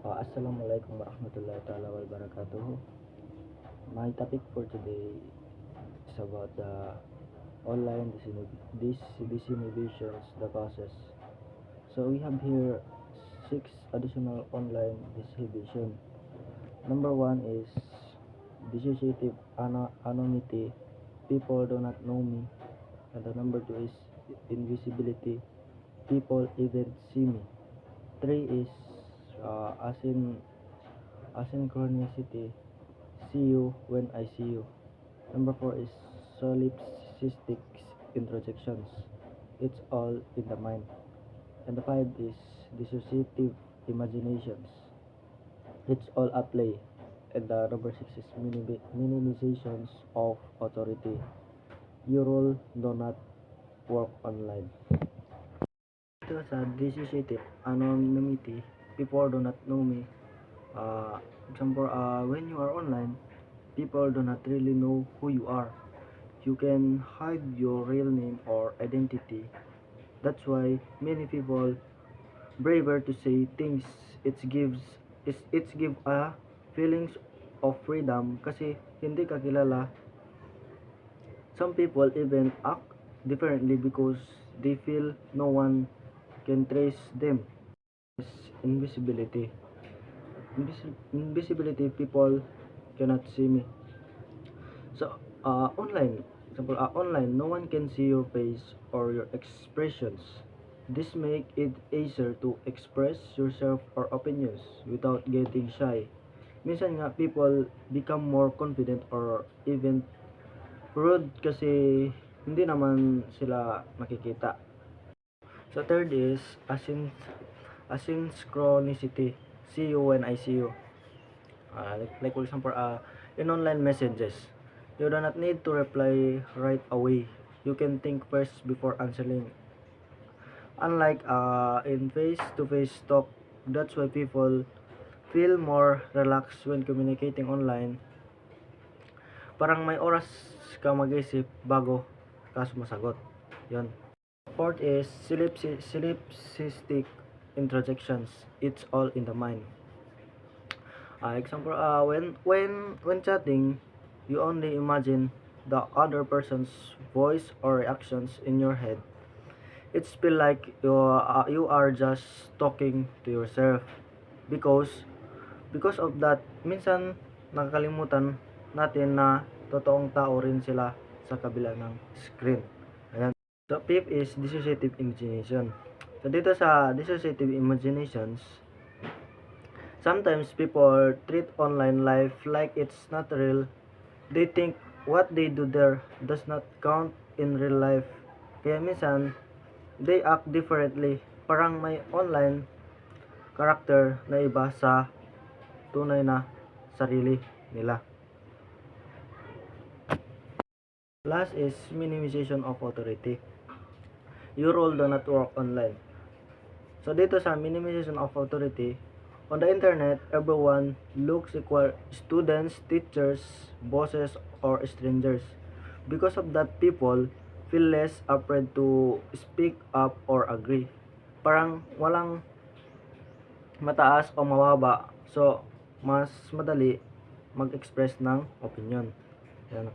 Assalamualaikum warahmatullahi ta'ala wabarakatuh. My topic for today is about the online disinhibitions, the causes. So we have here 6 additional online disinhibition. Number 1 is dissociative anonymity. People do not know me. And the number 2 is invisibility. People even see me. 3 is asynchronicity. See you when I see you. Number 4 is solipsistic introjections. It's all in the mind. And the 5 is dissociative imaginations. It's all at play. And the number 6 is minimizations of authority. Your role do not work online. Ito sa dissociative anonymity, people do not know me. Example, when you are online, people do not really know who you are. You can hide your real name or identity. That's why many people braver to say things. It gives a feelings of freedom kasi hindi ka kilala. Some people even act differently because they feel no one can trace them. Invisibility. Invisibility, people cannot see me. So online, example, online no one can see your face or your expressions. This make it easier to express yourself or opinions without getting shy. Minsan nga people become more confident or even rude kasi hindi naman sila makikita. So third is asynchronicity. See you when I see you. Like for example, in online messages, you do not need to reply right away. You can think first before answering. Unlike in face-to-face talk, that's why people feel more relaxed when communicating online. Parang may oras ka mag-isip bago ka sumasagot. Yon. Fourth is solipsistic introjections. It's all in the mind. Example, when chatting, you only imagine the other person's voice or reactions in your head. It's feel like you are just talking to yourself because of that. Minsan nakakalimutan natin na totoong tao rin sila sa kabila ng screen. Ayan. So fifth is dissociative imagination. So dito sa dissociative imaginations, sometimes people treat online life like it's not real. They think what they do there does not count in real life. Kaya minsan, they act differently. Parang may online character na iba sa tunay na sarili nila. Last is minimization of authority. Your role do not work online. So dito sa minimization of authority, on the internet, everyone looks equal: students, teachers, bosses, or strangers. Because of that, people feel less afraid to speak up or agree. Parang walang mataas o mababa, so mas madali mag-express ng opinion. Yan.